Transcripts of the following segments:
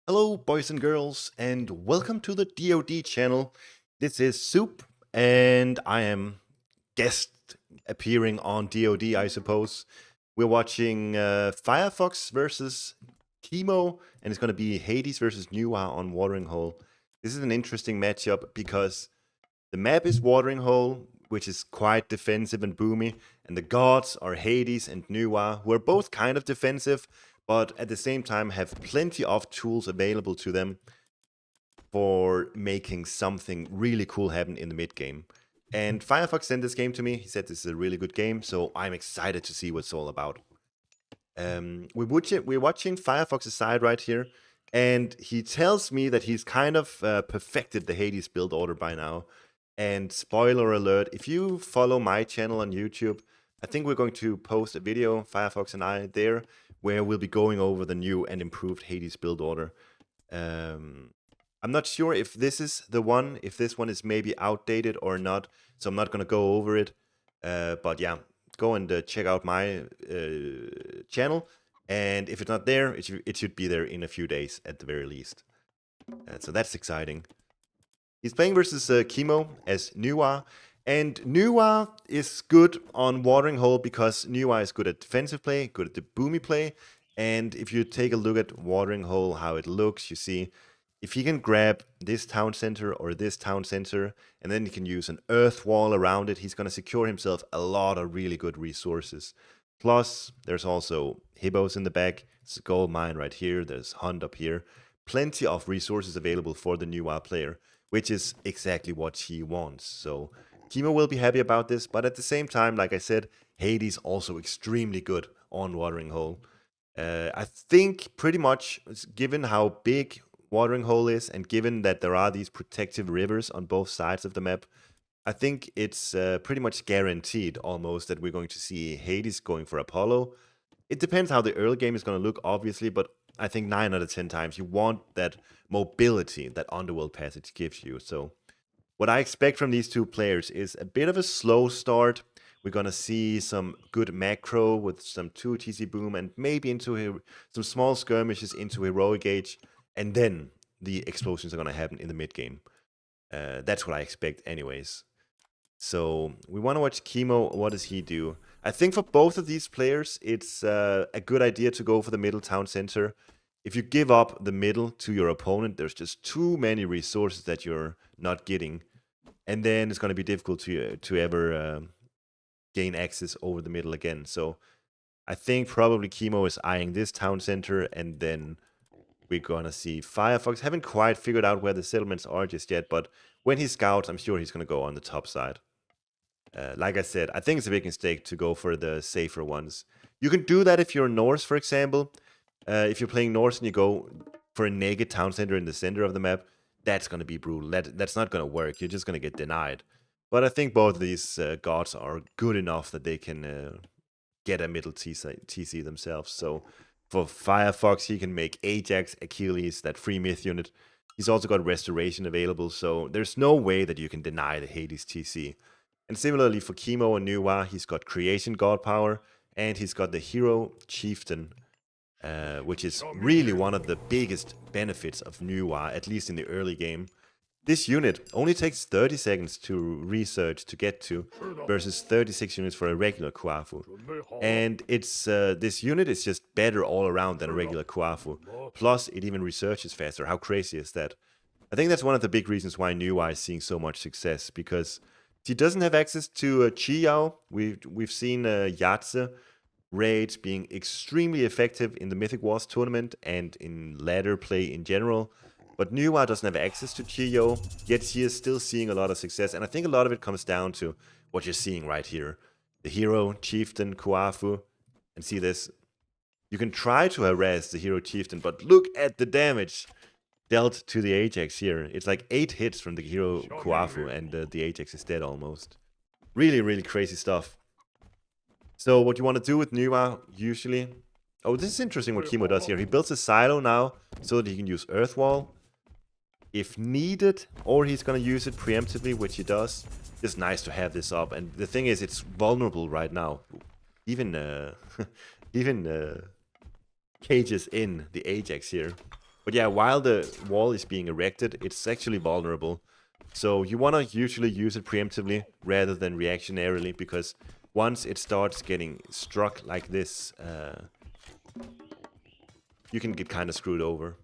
Hello, boys and girls, and welcome to the DoD channel. This is Soup, and I am guest appearing on DoD, I suppose. We're watching FireFox versus Kimo, and it's going to be Hades versus Nuwa on Watering Hole. This is an interesting matchup because the map is Watering Hole, which is quite defensive and boomy, and the gods are Hades and Nuwa, who are both kind of defensive, but at the same time have plenty of tools available to them for making something really cool happen in the mid game. And Firefox sent this game to me. He said this is a really good game, so I'm excited to see what it's all about. We're watching Firefox's side right here, and he tells me that he's kind of perfected the Hades build order by now. And spoiler alert, if you follow my channel on YouTube, I think we're going to post a video, Firefox and I, there, where we'll be going over the new and improved Hades build order. I'm not sure if this is the one, if this one is maybe outdated or not, so I'm not going to go over it. But yeah, go and check out my channel, and if it's not there, it should be there in a few days at the very least. So that's exciting. He's playing versus Kimo as Nuwa, and Nuwa is good on Watering Hole because Nuwa is good at defensive play, good at the boomy play, and if you take a look at Watering Hole, how it looks, you see, if he can grab this town center or this town center, and then he can use an earth wall around it, he's going to secure himself a lot of really good resources. Plus, there's also hibbos in the back, it's a gold mine right here, there's hunt up here, plenty of resources available for the Nuwa player, which is exactly what he wants. So Kimo will be happy about this, but at the same time, like I said, Hades also extremely good on Watering Hole. I think pretty much, given how big Watering Hole is, and given that there are these protective rivers on both sides of the map, I think it's pretty much guaranteed almost that we're going to see Hades going for Apollo. It depends how the early game is going to look, obviously, but I think 9 out of 10 times you want that mobility that Underworld Passage gives you. So what I expect from these two players is a bit of a slow start. We're going to see some good macro with some 2 TC boom and maybe into some small skirmishes into heroic age, and then the explosions are going to happen in the mid game. That's what I expect anyways. So we want to watch Kimo. What does he do? I think for both of these players, it's a good idea to go for the middle town center. If you give up the middle to your opponent, there's just too many resources that you're not getting. And then it's going to be difficult to ever gain access over the middle again. So I think probably Kimo is eyeing this town center, and then we're going to see Firefox. Haven't quite figured out where the settlements are just yet, but when he scouts, I'm sure he's going to go on the top side. Like I said, I think it's a big mistake to go for the safer ones. You can do that if you're Norse, for example. If you're playing Norse and you go for a naked town center in the center of the map, that's going to be brutal. That's not going to work. You're just going to get denied. But I think both of these gods are good enough that they can get a middle TC themselves. So for Firefox, he can make Ajax, Achilles, that free myth unit. He's also got Restoration available, so there's no way that you can deny the Hades TC. And similarly for Kimo and Nuwa, he's got Creation God Power, and he's got the Hero Chieftain, which is really one of the biggest benefits of Nuwa, at least in the early game. This unit only takes 30 seconds to research to get to, versus 36 units for a regular Kuafu. And it's this unit is just better all around than a regular Kuafu. Plus, it even researches faster. How crazy is that? I think that's one of the big reasons why Nuwa is seeing so much success, because he doesn't have access to Chiyao. We've seen Yatze raids being extremely effective in the Mythic Wars tournament and in ladder play in general. But Nuwa doesn't have access to Chiyo, yet she is still seeing a lot of success. And I think a lot of it comes down to what you're seeing right here. The Hero, Chieftain, Kuafu. And see this. You can try to harass the Hero Chieftain, but look at the damage dealt to the Ajax here. It's like 8 hits from the Hero Kuafu, and the Ajax is dead almost. Really, really crazy stuff. So what you want to do with Nuwa, usually... Oh, this is interesting what Kimo does here. He builds a silo now so that he can use Earth Wall if needed, or he's going to use it preemptively, which he does. It's nice to have this up, and the thing is, it's vulnerable right now. Even cages in the Ajax here. But yeah, while the wall is being erected, it's actually vulnerable. So you want to usually use it preemptively rather than reactionarily, because once it starts getting struck like this, you can get kind of screwed over.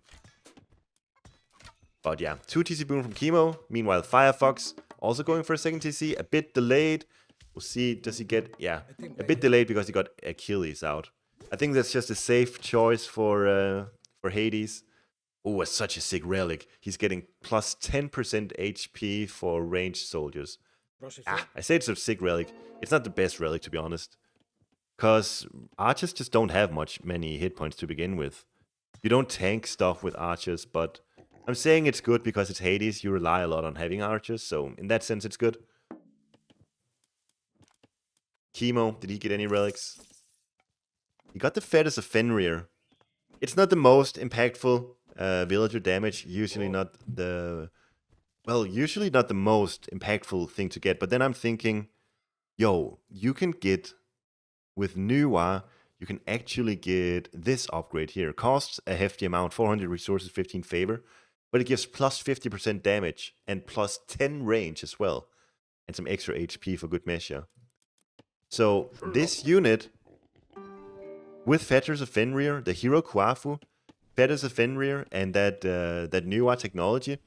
But yeah, 2 TC boom from Kimo. Meanwhile, FireFox also going for a second TC, a bit delayed. We'll see, does he get, yeah, a bit delayed because he got Achilles out. I think that's just a safe choice for Hades. Oh, it's such a sick relic. He's getting plus 10% HP for ranged soldiers. I say it's a sick relic. It's not the best relic, to be honest. Because archers just don't have many hit points to begin with. You don't tank stuff with archers, but I'm saying it's good because it's Hades. You rely a lot on having archers, so in that sense, it's good. Kimo, did he get any relics? He got the Fetters of Fenrir. It's not the most impactful villager damage. Usually not the most impactful thing to get. But then I'm thinking, yo, you can get with Nuwa, you can actually get this upgrade here. Costs a hefty amount, 400 resources, 15 favor, but it gives plus 50% damage and plus 10 range as well, and some extra HP for good measure. So this unit, with Fetters of Fenrir, the hero Kuafu, Fetters of Fenrir, and that Nuwa technology,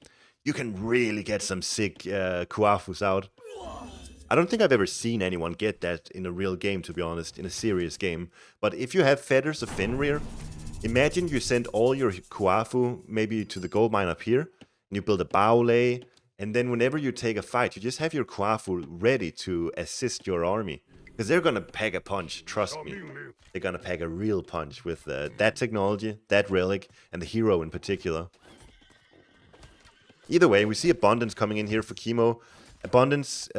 you can really get some sick Kuafus out. I don't think I've ever seen anyone get that in a real game, to be honest, in a serious game. But if you have Fetters of Fenrir, imagine you send all your Kuafu maybe to the gold mine up here, and you build a Baole, and then whenever you take a fight, you just have your Kuafu ready to assist your army. Because they're gonna pack a punch, trust me. They're gonna pack a real punch with that technology, that relic, and the hero in particular. Either way, we see Abundance coming in here for Kimo. Abundance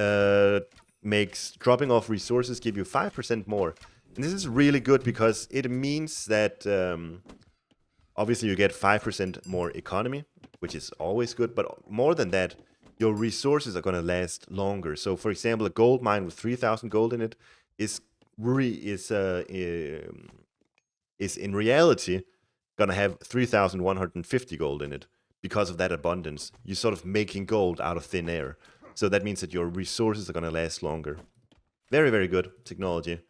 makes dropping off resources give you 5% more. And this is really good because it means that obviously you get 5% more economy, which is always good. But more than that, your resources are going to last longer. So, for example, a gold mine with 3,000 gold in it is in reality going to have 3,150 gold in it because of that abundance. You're sort of making gold out of thin air. So that means that your resources are going to last longer. Very, very good technology.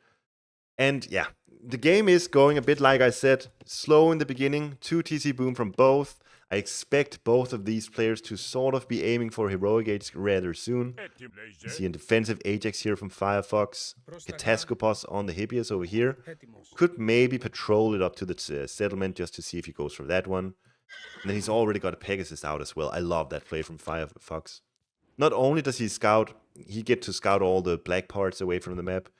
And yeah, the game is going a bit like I said, slow in the beginning, 2 TC boom from both. I expect both of these players to sort of be aiming for heroic age rather soon. You see a defensive Ajax here from FireFox. Kataskopos on the Hippias over here. Could maybe patrol it up to the settlement just to see if he goes for that one. And then he's already got a Pegasus out as well. I love that play from FireFox. Not only does he get to scout all the black parts away from the map,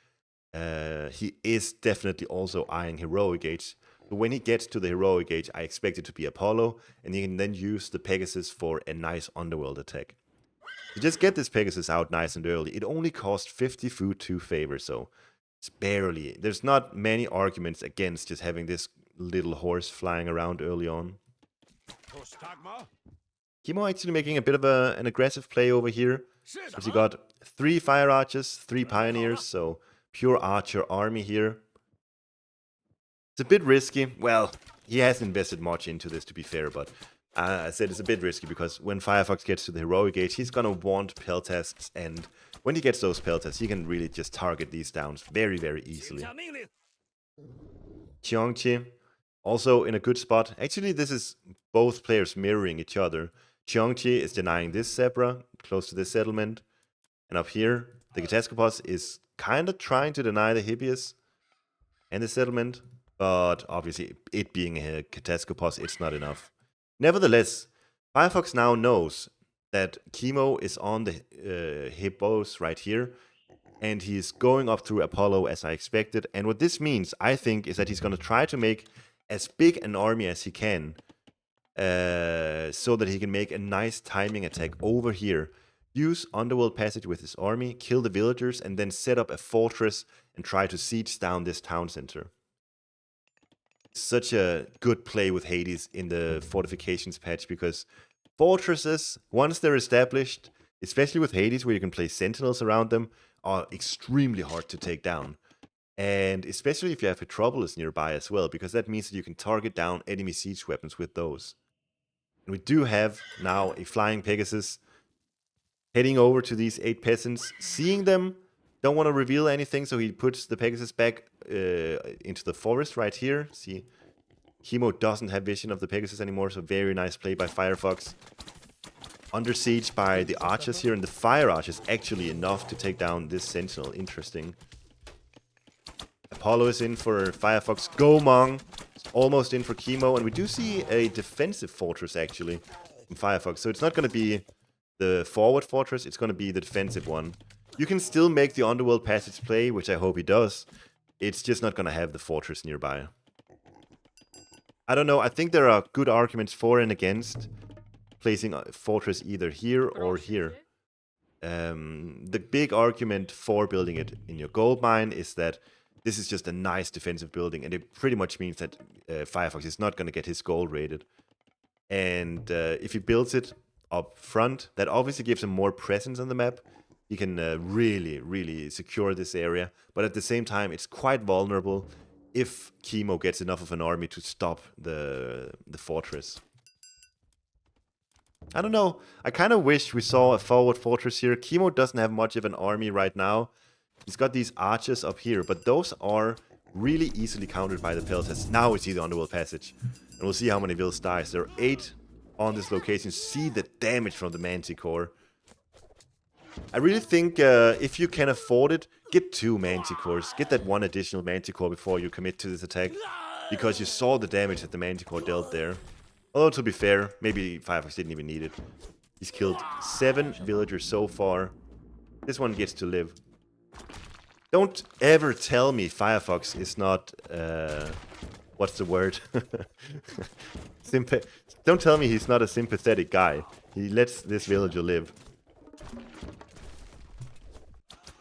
he is definitely also eyeing heroic age. But when he gets to the heroic age, I expect it to be Apollo, and he can then use the Pegasus for a nice underworld attack. You just get this Pegasus out nice and early. It only costs 50 food, 2 favor, so it's barely. There's not many arguments against just having this little horse flying around early on. Kimo actually making a bit of an aggressive play over here. Because he got 3 fire archers, 3 pioneers, so pure archer army here. It's a bit risky. Well, he hasn't invested much into this, to be fair, but I said it's a bit risky because when FireFox gets to the heroic age, he's gonna want peltasts, and when he gets those peltasts, he can really just target these downs very, very easily. Cheongchi, also in a good spot. Actually, this is both players mirroring each other. Cheongchi is denying this zebra, close to this settlement. And up here, the Kataskopos is kind of trying to deny the Hippias and the settlement. But obviously, it being a Kataskopos, it's not enough. Nevertheless, FireFox now knows that Kimo is on the Hippos right here. And he's going up through Apollo as I expected. And what this means, I think, is that he's going to try to make as big an army as he can. So that he can make a nice timing attack over here. Use Underworld Passage with his army, kill the villagers, and then set up a fortress and try to siege down this town center. Such a good play with Hades in the fortifications patch, because fortresses, once they're established, especially with Hades where you can place sentinels around them, are extremely hard to take down. And especially if you have Metropolis nearby as well, because that means that you can target down enemy siege weapons with those. And we do have now a flying Pegasus heading over to these 8 peasants, seeing them, don't want to reveal anything, so he puts the Pegasus back into the forest right here. See, Kimo doesn't have vision of the Pegasus anymore, so very nice play by FireFox. Under siege by the archers here, and the fire arch is actually enough to take down this sentinel. Interesting. Apollo is in for FireFox. Gomong is almost in for Kimo, and we do see a defensive fortress actually from FireFox. So it's not going to be the forward fortress, it's going to be the defensive one. You can still make the Underworld Passage play, which I hope he does. It's just not going to have the fortress nearby. I don't know, I think there are good arguments for and against placing a fortress either here or here. The big argument for building it in your gold mine is that this is just a nice defensive building, and it pretty much means that FireFox is not going to get his gold rated. And if he builds it up front, that obviously gives him more presence on the map. He can really secure this area, but at the same time, it's quite vulnerable if Kimo gets enough of an army to stop the fortress. I don't know. I kind of wish we saw a forward fortress here. Kimo doesn't have much of an army right now. He's got these archers up here, but those are really easily countered by the Peltas. Now we see the Underworld Passage, and we'll see how many Vils dies. There are 8 on this location. See the damage from the Manticore. I really think if you can afford it, get 2 Manticores. Get that 1 additional Manticore before you commit to this attack, because you saw the damage that the Manticore dealt there. Although, to be fair, maybe FireFox didn't even need it. He's killed 7 villagers so far. This one gets to live. Don't ever tell me FireFox is not... what's the word? Don't tell me he's not a sympathetic guy. He lets this villager live.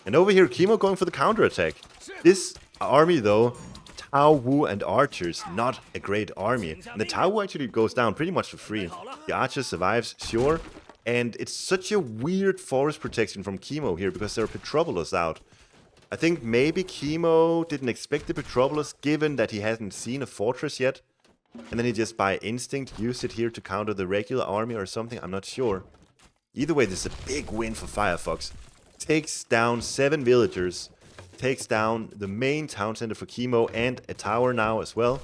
And over here, Kimo going for the counterattack. This army, though, Tao Wu and archers, not a great army. And the Tao Wu actually goes down pretty much for free. The archer survives, sure. And it's such a weird forest protection from Kimo here, because there are Petrobolas out. I think maybe Kimo didn't expect the Petrobolas, given that he hasn't seen a fortress yet. And then he just by instinct used it here to counter the regular army or something, I'm not sure. Either way, this is a big win for FireFox. Takes down 7 villagers. Takes down the main town center for Kimo and a tower now as well.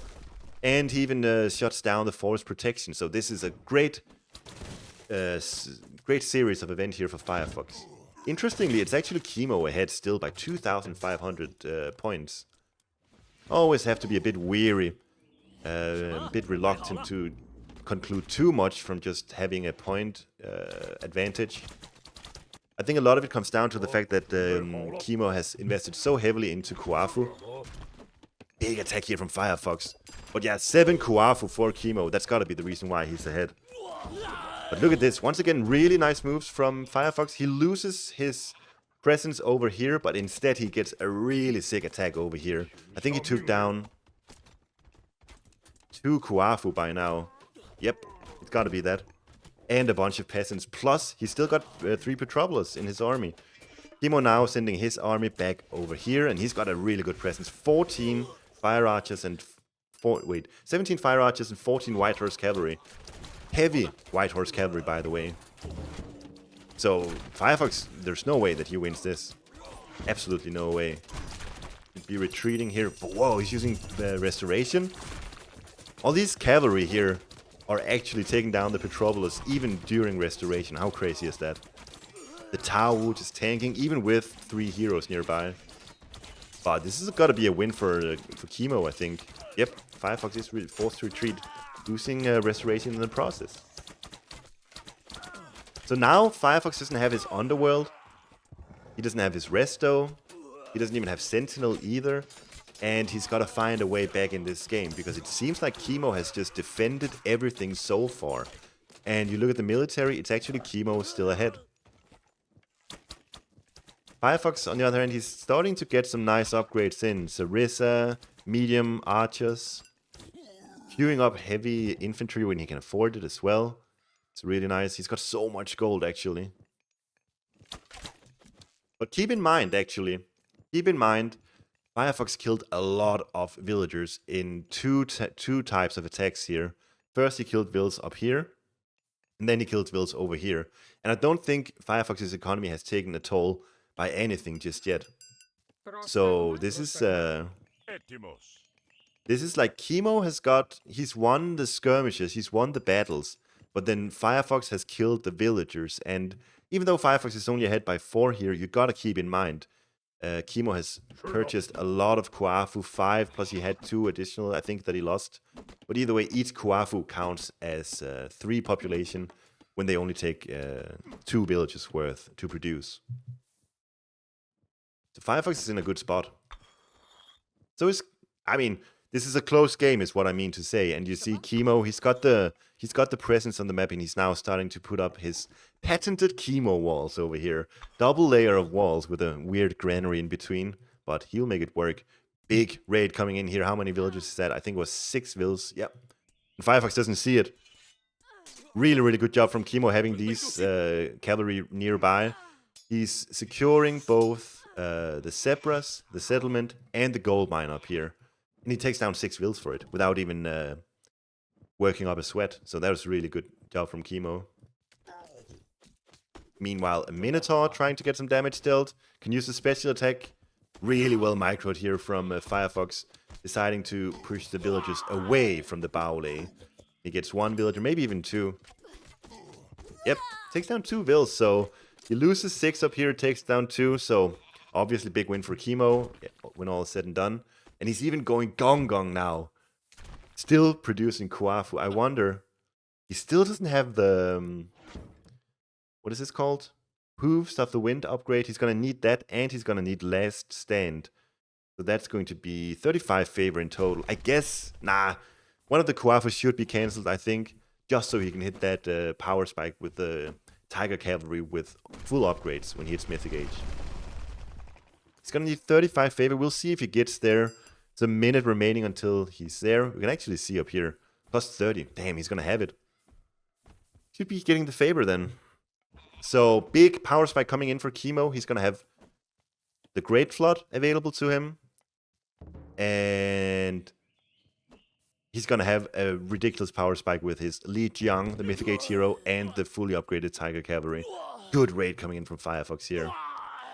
And he even shuts down the forest protection. So this is a great series of events here for FireFox. Interestingly, it's actually Kimo ahead still by 2,500 points. Always have to be a bit weary, a bit reluctant to conclude too much from just having a point advantage. I think a lot of it comes down to the fact that Kimo has invested so heavily into Kuafu. Big attack here from FireFox. But yeah, 7 Kuafu for Kimo. That's gotta be the reason why he's ahead. But look at this. Once again, really nice moves from FireFox. He loses his presence over here, but instead he gets a really sick attack over here. I think he took down 2 Kuafu by now. Yep, it's gotta be that. And a bunch of peasants. Plus, he's still got 3 Petrobolas in his army. Kimo now sending his army back over here, and he's got a really good presence. 14 fire archers and 17 fire archers and 14 White Horse Cavalry. Heavy White Horse Cavalry, by the way. So, FireFox, there's no way that he wins this. Absolutely no way. He'd be retreating here. But whoa, he's using Restoration. All these cavalry here are actually taking down the Petrobolas even during Restoration. How crazy is that? The Tao Wu just tanking, even with 3 heroes nearby. But this has got to be a win for Kimo, I think. Yep, FireFox is really forced to retreat, losing Restoration in the process. So now FireFox doesn't have his Underworld. He doesn't have his Resto. He doesn't even have Sentinel either. And he's got to find a way back in this game, because it seems like Kimo has just defended everything so far. And you look at the military, it's actually Kimo still ahead. FireFox, on the other hand, he's starting to get some nice upgrades in. Sarissa, medium archers, queuing up heavy infantry when he can afford it as well. It's really nice. He's got so much gold, actually. But keep in mind, FireFox killed a lot of villagers in two types of attacks here. First, he killed vills up here. And then he kills vills over here. And I don't think Firefox's economy has taken a toll by anything just yet. So this is like Kimo has he's won the skirmishes, he's won the battles, but then Firefox has killed the villagers. And even though Firefox is only ahead by 4 here, you gotta keep in mind, Kimo has purchased a lot of Kuafu, 5, plus he had 2 additional, I think, that he lost. But either way, each Kuafu counts as 3 population when they only take 2 villages worth to produce. So Firefox is in a good spot. So this is a close game, is what I mean to say. And you see Kimo, he's got the presence on the map, and he's now starting to put up his patented Kimo walls over here. Double layer of walls with a weird granary in between, but he'll make it work. Big raid coming in here. How many villages is that? I think it was 6 vills. Yep. And Firefox doesn't see it. Really, really good job from Kimo having these cavalry nearby. He's securing both the zebras, the settlement, and the gold mine up here. And he takes down 6 vills for it without even working up a sweat. So that was a really good job from Kimo. Meanwhile, a Minotaur trying to get some damage dealt. Can use the special attack. Really well microed here from Firefox. Deciding to push the villagers away from the Baole. He gets 1 villager, maybe even 2. Yep, takes down 2 vills. So he loses 6 up here, takes down 2. So obviously big win for Kimo when all is said and done. And he's even going Gong Gong now. Still producing Kuafu. I wonder, he still doesn't have the... what is this called? Hooves of the Wind upgrade. He's going to need that, and he's going to need Last Stand. So that's going to be 35 favor in total. I guess, one of the Kuafu should be cancelled, I think, just so he can hit that power spike with the Tiger Cavalry with full upgrades when he hits Mythic Age. He's going to need 35 favor. We'll see if he gets there. It's a minute remaining until he's there. We can actually see up here. Plus 30. Damn, he's going to have it. Should be getting the favor then. So, big power spike coming in for Kimo. He's going to have the Great Flood available to him. And he's going to have a ridiculous power spike with his Li Jiang, the Mythic Age hero, and the fully upgraded Tiger Cavalry. Good raid coming in from Firefox here.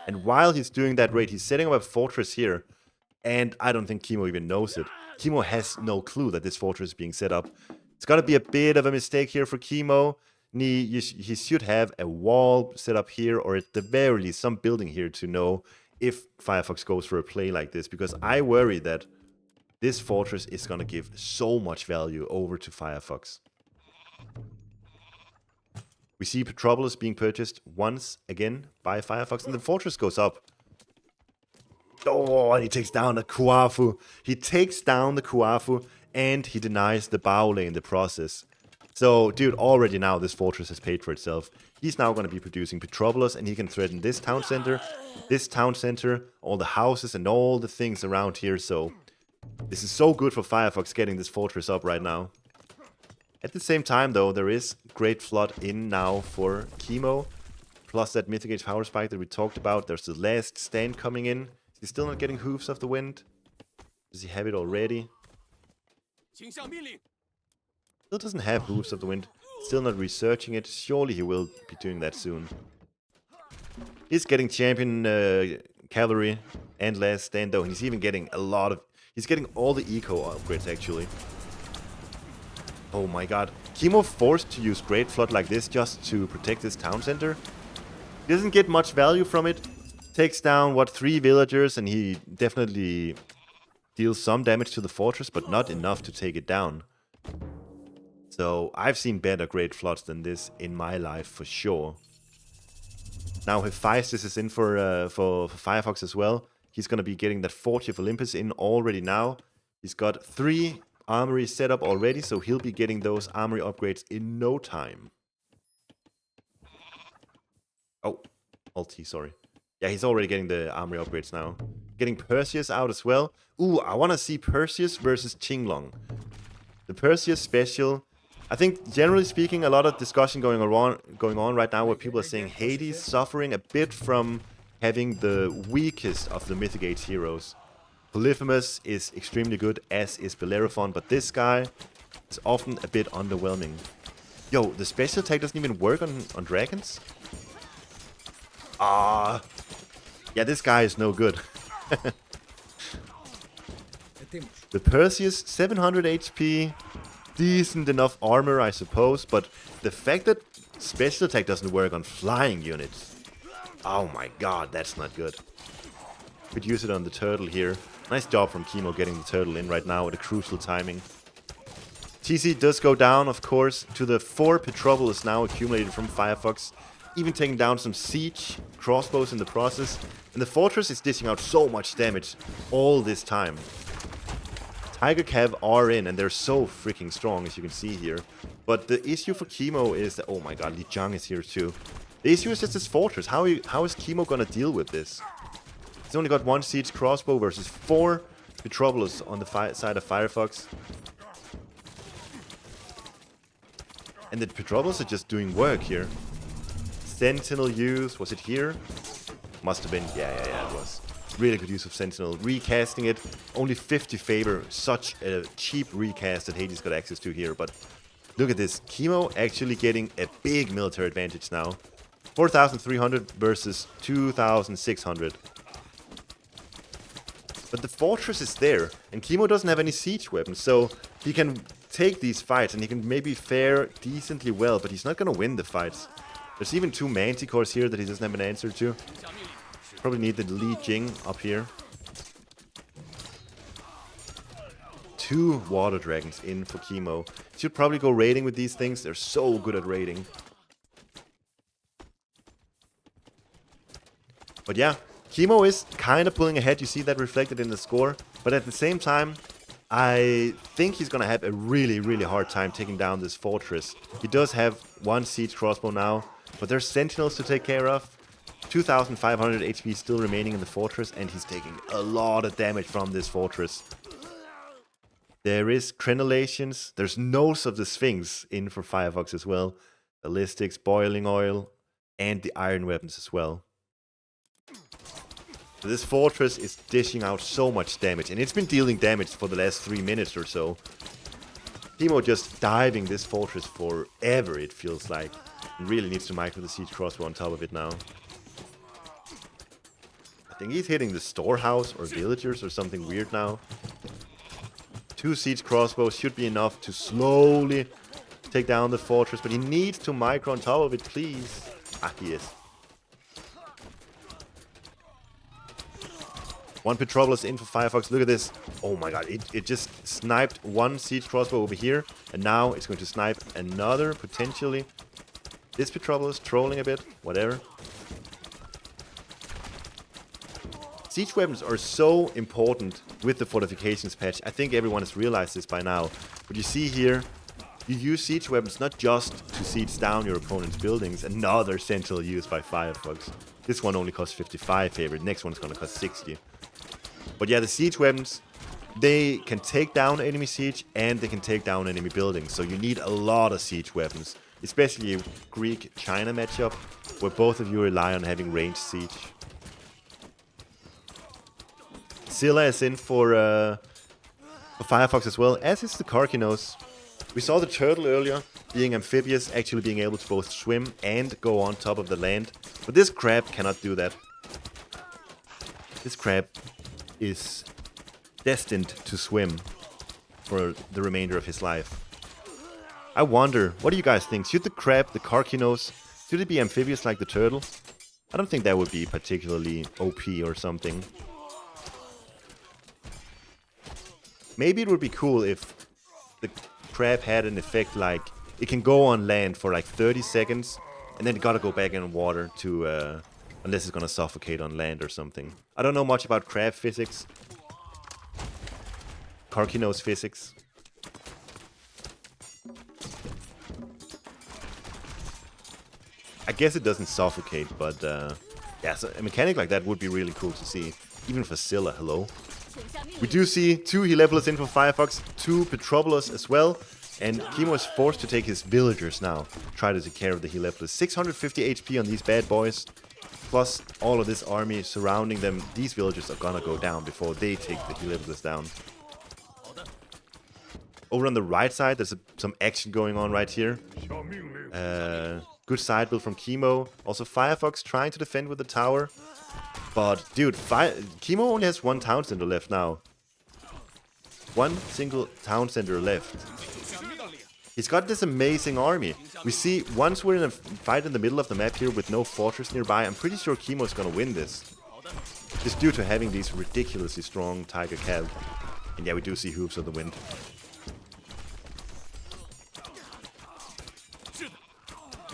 And while he's doing that raid, he's setting up a fortress here. And I don't think Kimo even knows it. Kimo has no clue that this fortress is being set up. It's got to be a bit of a mistake here for Kimo. He should have a wall set up here, or at the very least some building here to know if Firefox goes for a play like this. Because I worry that this fortress is going to give so much value over to Firefox. We see Petropolis being purchased once again by Firefox, and the fortress goes up. Oh, and he takes down the Kuafu. He takes down the Kuafu, and he denies the Baole in the process. So, dude, already now this fortress has paid for itself. He's now going to be producing Petropolis, and he can threaten this town center, all the houses, and all the things around here. So, this is so good for Firefox getting this fortress up right now. At the same time, though, there is Great Flood in now for Kimo. Plus that Mythic Age power spike that we talked about. There's the Last Stand coming in. He's still not getting Hooves of the Wind. Does he have it already? Still doesn't have Hooves of the Wind. Still not researching it. Surely he will be doing that soon. He's getting Champion Cavalry and Last Stand though. And he's even getting a lot of... He's getting all the eco upgrades actually. Oh my god. Kimo forced to use Great Flood like this just to protect his town center. He doesn't get much value from it. Takes down, 3 villagers, and he definitely deals some damage to the fortress, but not enough to take it down. So, I've seen better Great Floods than this in my life, for sure. Now, Hephaestus is in for Firefox as well. He's going to be getting that 40 of Olympus in already now. He's got 3 armories set up already, so he'll be getting those armory upgrades in no time. Oh, Alt-T, sorry. Yeah, he's already getting the armory upgrades now. Getting Perseus out as well. Ooh, I want to see Perseus versus Qinglong. The Perseus special. I think, generally speaking, a lot of discussion going on right now where people are saying Hades suffering a bit from having the weakest of the Mythic Age heroes. Polyphemus is extremely good, as is Bellerophon, but this guy is often a bit underwhelming. Yo, the special attack doesn't even work on dragons? Ah. Yeah, this guy is no good. The Perseus, 700 HP. Decent enough armor, I suppose. But the fact that special attack doesn't work on flying units. Oh my god, that's not good. Could use it on the turtle here. Nice job from Kimo getting the turtle in right now at a crucial timing. TC does go down, of course, to the 4 Petropolis now accumulated from FireFox. Even taking down some siege crossbows in the process. And the fortress is dishing out so much damage all this time. Tiger Cav are in, and they're so freaking strong, as you can see here. But the issue for Kimo is that, oh my god, Li Jiang is here too. The issue is just his fortress. How is Kimo gonna deal with this? He's only got 1 siege crossbow versus 4 Petropolis on the side of FireFox. And the Petropolis are just doing work here. Sentinel use, was it here? Must have been, yeah, it was. Really good use of Sentinel. Recasting it, only 50 favor. Such a cheap recast that Hades got access to here, but look at this. Kimo actually getting a big military advantage now. 4,300 versus 2,600. But the fortress is there, and Kimo doesn't have any siege weapons, so he can take these fights, and he can maybe fare decently well, but he's not gonna win the fights. There's even 2 Manticores here that he doesn't have an answer to. Probably need the Li Jing up here. 2 water dragons in for Kimo. Should probably go raiding with these things. They're so good at raiding. But yeah, Kimo is kind of pulling ahead. You see that reflected in the score. But at the same time, I think he's going to have a really, really hard time taking down this fortress. He does have 1 siege crossbow now, but there's sentinels to take care of. 2,500 HP still remaining in the fortress, and he's taking a lot of damage from this fortress. There is crenellations. There's Nose of the Sphinx in for FireFox as well. Ballistics, boiling oil, and the iron weapons as well. So this fortress is dishing out so much damage, and it's been dealing damage for the last 3 minutes or so. Kimo just diving this fortress forever, it feels like. And really needs to micro the siege crossbow on top of it now. I think he's hitting the storehouse or villagers or something weird now. 2 siege crossbows should be enough to slowly take down the fortress, but he needs to micro on top of it, please. Ah, he is. 1 Petropolis in for FireFox. Look at this. Oh my god, it just sniped 1 siege crossbow over here, and now it's going to snipe another, potentially. This Petropolis trolling a bit, whatever. Siege weapons are so important with the fortifications patch. I think everyone has realized this by now. But you see here, you use siege weapons not just to siege down your opponent's buildings. Another sentinel used by FireFox. This one only costs 55 favor. The next one's going to cost 60. But yeah, the siege weapons, they can take down enemy siege and they can take down enemy buildings. So you need a lot of siege weapons. Especially a Greek-China matchup, where both of you rely on having ranged siege. Scylla is in for FireFox as well, as is the Karkinos. We saw the turtle earlier, being amphibious, actually being able to both swim and go on top of the land. But this crab cannot do that. This crab is destined to swim for the remainder of his life. I wonder, what do you guys think? Should the crab, the Karkinos, should it be amphibious like the turtle? I don't think that would be particularly OP or something. Maybe it would be cool if the crab had an effect like it can go on land for like 30 seconds and then it gotta go back in water to unless it's gonna suffocate on land or something. I don't know much about crab physics. Karkinos physics. I guess it doesn't suffocate, but yeah, so a mechanic like that would be really cool to see. Even for Scylla, hello. We do see 2 Helepolis in for FireFox, 2 Petropolis as well, and Kimo is forced to take his villagers now. Try to take care of the Helepolis. 650 HP on these bad boys, plus all of this army surrounding them. These villagers are gonna go down before they take the Helepolis down. Over on the right side, there's some action going on right here. Good side build from Kimo. Also, FireFox trying to defend with the tower. But, dude, Kimo only has one town center left now. One single town center left. He's got this amazing army. We see, once we're in a fight in the middle of the map here with no fortress nearby, I'm pretty sure Kimo's gonna win this. Just due to having these ridiculously strong Tiger Cav. And yeah, we do see Hoops of the Wind.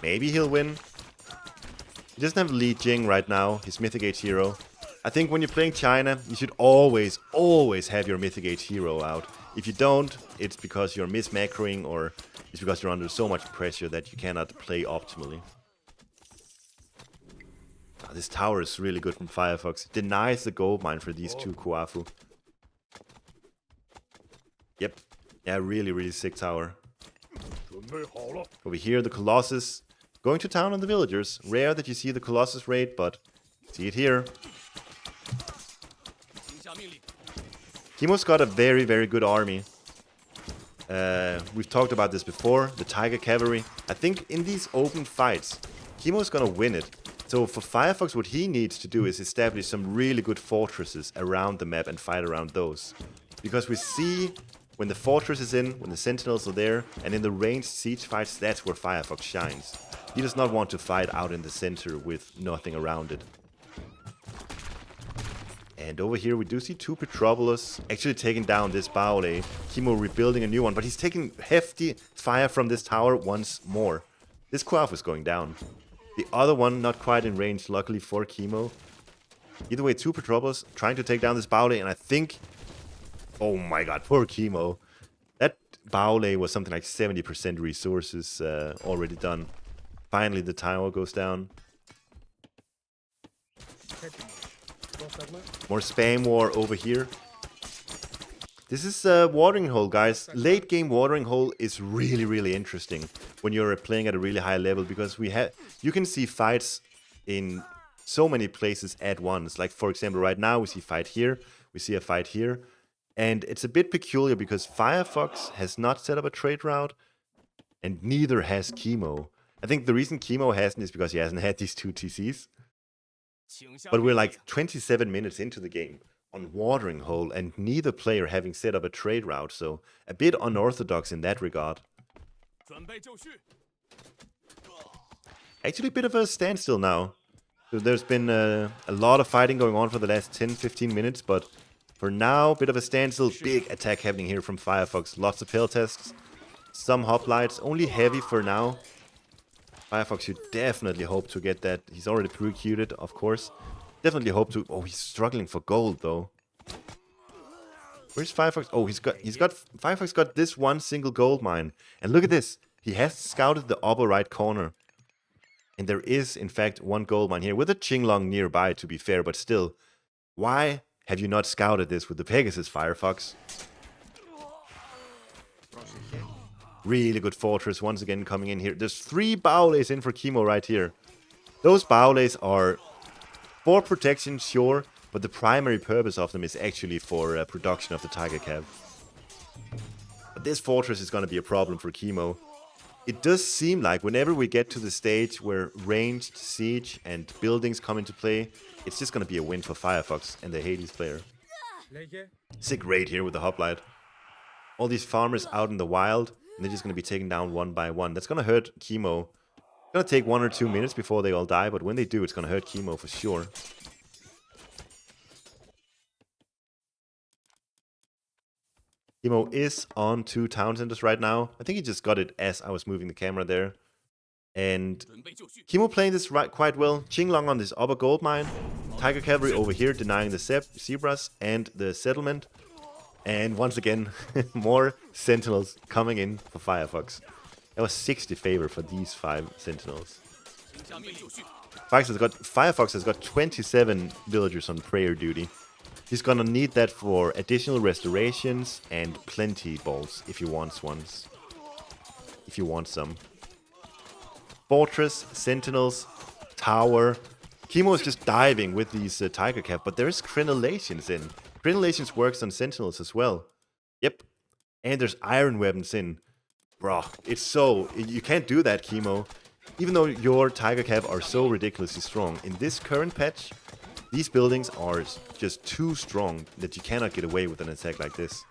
Maybe he'll win. He doesn't have Li Jing right now, his Mythic Age hero. I think when you're playing China, you should always have your Mythic Age hero out. If you don't, it's because you're mismacroing or it's because you're under so much pressure that you cannot play optimally. Oh, this tower is really good from FireFox. It denies the gold mine for these two Kuafu. Yep. Yeah, really sick tower. Over here, the Colossus. Going to town on the villagers. Rare that you see the Colossus raid, but see it here. Kimo's got a very good army. We've talked about this before. The Tiger Cavalry. I think in these open fights, Kimo's gonna win it. So for FireFox, what he needs to do is establish some really good fortresses around the map and fight around those. Because we see when the fortress is in, when the sentinels are there, and in the ranged siege fights, that's where FireFox shines. He does not want to fight out in the center with nothing around it. And over here we do see two Petropolis actually taking down this Baole. Kimo rebuilding a new one, but he's taking hefty fire from this tower once more. This Kuaf is going down. The other one not quite in range, luckily for Kimo. Either way, two Petropolis trying to take down this Baole, and I think... Oh my god, poor Kimo. That Baole was something like 70% resources already done. Finally, the tower goes down. More spam war over here. This is Watering Hole, guys. Late game Watering Hole is really interesting when you're playing at a really high level, because you can see fights in so many places at once. Like, for example, right now we see a fight here, we see a fight here. And it's a bit peculiar because FireFox has not set up a trade route, and neither has Kimo. I think the reason Kimo hasn't is because he hasn't had these two TCs. But we're like 27 minutes into the game on Watering Hole, and neither player having set up a trade route, so a bit unorthodox in that regard. Actually a bit of a standstill now. So there's been a lot of fighting going on for the last 10-15 minutes, but for now, bit of a standstill. Big attack happening here from FireFox. Lots of Pale Tasks, some Hoplites, only heavy for now. FireFox should definitely hope to get that. He's already pre-queued, of course. Definitely hope to... Oh, he's struggling for gold, though. Where's FireFox? Oh, FireFox got this one single gold mine. And look at this. He has scouted the upper right corner. And there is, in fact, one gold mine here with a Qinglong nearby, to be fair. But still, why have you not scouted this with the Pegasus, FireFox? Really good fortress once again coming in here. There's 3 Baoles in for Kimo right here. Those Baoles are for protection, sure, but the primary purpose of them is actually for production of the Tiger Cav. But this fortress is going to be a problem for Kimo. It does seem like whenever we get to the stage where ranged siege and buildings come into play, it's just going to be a win for FireFox and the Hades player. Sick raid here with the Hoplite. All these farmers out in the wild, and they're just going to be taken down one by one. That's going to hurt Kimo. It's going to take 1 or 2 minutes before they all die, but when they do, it's going to hurt Kimo for sure. Kimo is on 2 town centers right now. I think he just got it as I was moving the camera there. And Kimo playing this quite well. Qinglong on this upper gold mine. Tiger Cavalry over here denying the zebras and the settlement. And once again, more sentinels coming in for FireFox. That was 60 favor for these 5 sentinels. FireFox has got 27 villagers on prayer duty. He's gonna need that for additional restorations and plenty balls if he wants ones. If you want some. Fortress, sentinels, tower. Kimo is just diving with these Tiger Cap, but there is crenellations in. Crenellations works on sentinels as well. Yep. And there's iron weapons in. Bro, it's so... You can't do that, Kimo. Even though your Tiger Cav are so ridiculously strong, in this current patch, these buildings are just too strong that you cannot get away with an attack like this.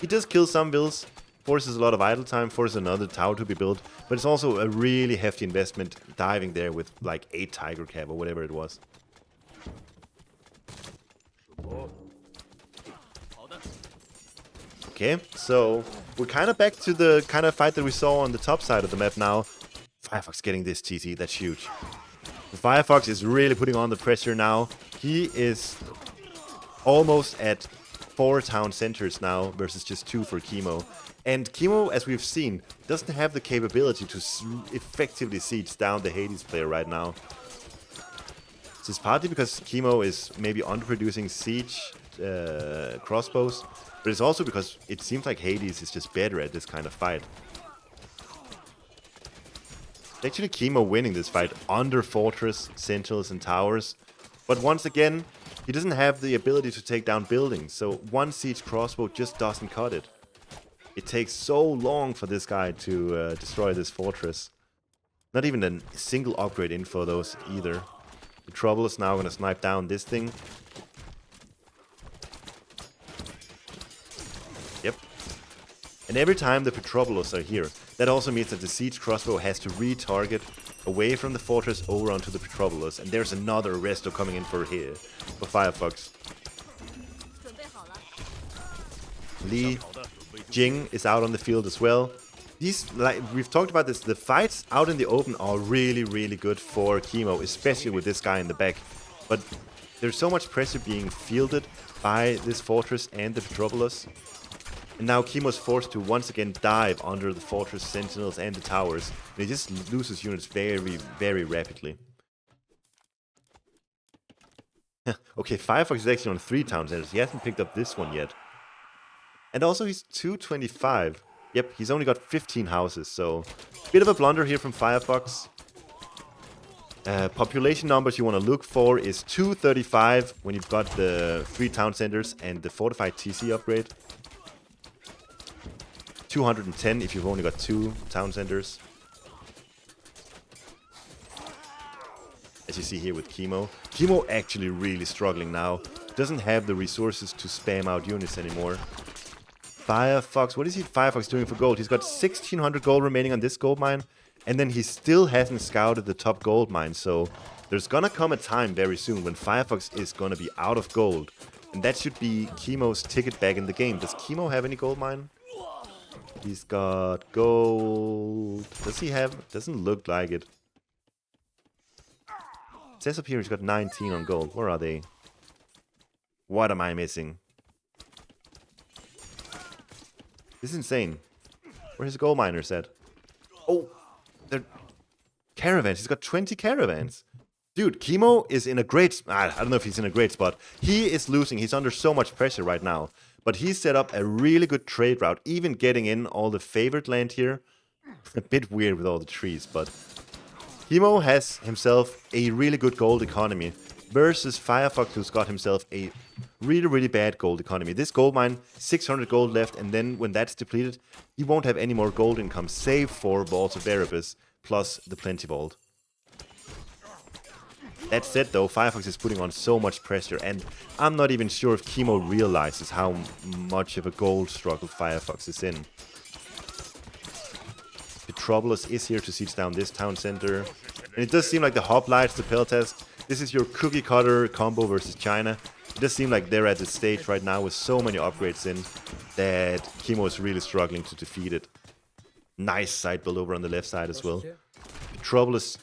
He does kill some builds, forces a lot of idle time, forces another tower to be built, but it's also a really hefty investment diving there with like 8 Tiger Cav or whatever it was. Okay, so we're kind of back to the kind of fight that we saw on the top side of the map now. FireFox getting this TC, that's huge. FireFox is really putting on the pressure now. He is almost at 4 town centers now versus just 2 for Kimo. And Kimo, as we've seen, doesn't have the capability to effectively siege down the Hades player right now. This is partly because Kimo is maybe underproducing siege crossbows, but it's also because it seems like Hades is just better at this kind of fight. Actually, Kimo winning this fight under fortress, sentinels, and towers. But once again, he doesn't have the ability to take down buildings, so one siege crossbow just doesn't cut it. It takes so long for this guy to destroy this fortress. Not even a single upgrade in for those either. The trouble is now going to snipe down this thing. Yep. And every time the Petropolis are here, that also means that the siege crossbow has to retarget away from the fortress over onto the Petropolis. And there's another Resto coming in for here, for FireFox. Li Jing is out on the field as well. These, like we've talked about this, the fights out in the open are really, really good for Kimo, especially with this guy in the back. But there's so much pressure being fielded by this fortress and the Petropolis. And now Kimo's forced to once again dive under the fortress sentinels and the towers. And he just loses units very, very rapidly. Okay, FireFox is actually on 3 town centers. He hasn't picked up this one yet. And also he's 225. Yep, he's only got 15 houses, so bit of a blunder here from FireFox. Population numbers you want to look for is 235 when you've got the 3 town centers and the fortified TC upgrade. 210 if you've only got 2 town centers. As you see here with Kimo. Kimo actually really struggling now. Doesn't have the resources to spam out units anymore. FireFox, what is FireFox doing for gold? He's got 1600 gold remaining on this gold mine, and then he still hasn't scouted the top gold mine, so there's gonna come a time very soon when FireFox is gonna be out of gold, and that should be Kimo's ticket back in the game. Does Kimo have any gold mine? He's got gold. Does he have? Doesn't look like it. It says up here he's got 19 on gold. Where are they? What am I missing? This is insane. Where's his gold miners at? Oh, they're caravans. He's got 20 caravans. Dude, Kimo is in a great... I don't know if he's in a great spot. He is losing. He's under so much pressure right now. But he set up a really good trade route, even getting in all the favored land here. A bit weird with all the trees, but... Kimo has himself a really good gold economy versus FireFox, who's got himself a really, really bad gold economy. This gold mine, 600 gold left, and then when that's depleted, he won't have any more gold income, save for Vaults of Erebus, plus the Plenty Vault. That said though, FireFox is putting on so much pressure, and I'm not even sure if Kimo realizes how much of a gold struggle FireFox is in. Petropolis is here to siege down this town center. And it does seem like the hoplites, the Peltas, this is your cookie cutter combo versus China. It does seem like they're at this stage right now with so many upgrades in that Kimo is really struggling to defeat it. Nice side build over on the left side as well. Petropolis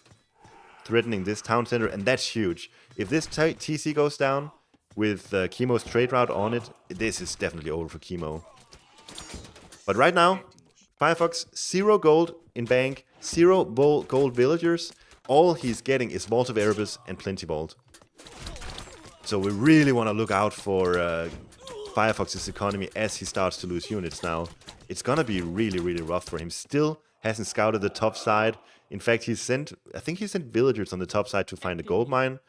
threatening this town center, and that's huge. If this TC goes down with Kimo's trade route on it, this is definitely over for Kimo. But right now, FireFox, 0 gold in bank, 0 gold villagers. All he's getting is Vault of Erebus and Plenty Vault. So we really want to look out for FireFox's economy as he starts to lose units now. It's gonna be really, really rough for him. Still hasn't scouted the top side. In fact, I think he sent villagers on the top side to find a gold mine,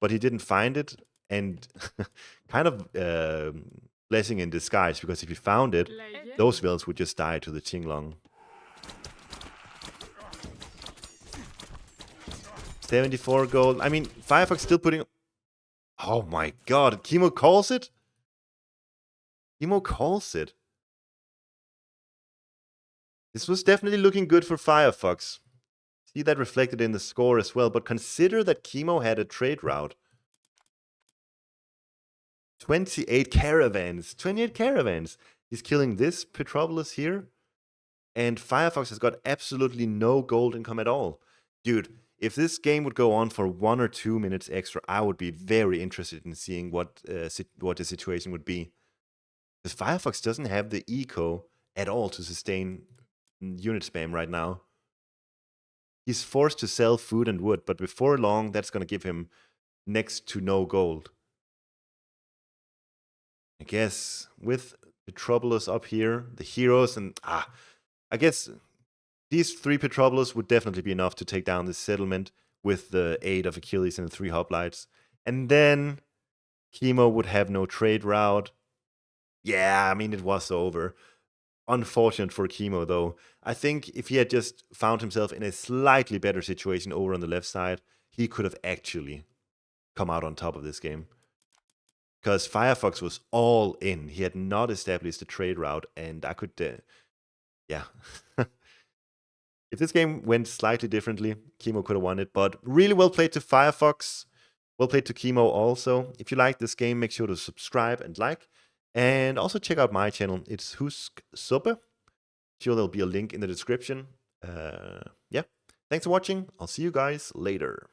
but he didn't find it. and kind of blessing in disguise, because if he found it, those vills would just die to the Qinglong. 74 gold. I mean, FireFox still putting... Oh my god, Kimo calls it? Kimo calls it. This was definitely looking good for FireFox. See that reflected in the score as well, but consider that Kimo had a trade route. 28 caravans. 28 caravans. He's killing this Petropolis here. And FireFox has got absolutely no gold income at all. Dude, if this game would go on for 1 or 2 minutes extra, I would be very interested in seeing what the situation would be. Because FireFox doesn't have the eco at all to sustain unit spam right now. He's forced to sell food and wood, but before long, that's going to give him next to no gold. I guess with Petropolis up here, the heroes, and I guess these 3 Petropolis would definitely be enough to take down this settlement with the aid of Achilles and the 3 hoplites. And then Kimo would have no trade route. Yeah, I mean, it was over. Unfortunate for Kimo, though. I think if he had just found himself in a slightly better situation over on the left side, he could have actually come out on top of this game. Because FireFox was all in. He had not established a trade route, and I could... yeah. If this game went slightly differently, Kimo could have won it. But really well played to FireFox. Well played to Kimo also. If you like this game, make sure to subscribe and like. And also check out my channel. It's HUSKSUPPE. Sure, there'll be a link in the description. Yeah. Thanks for watching. I'll see you guys later.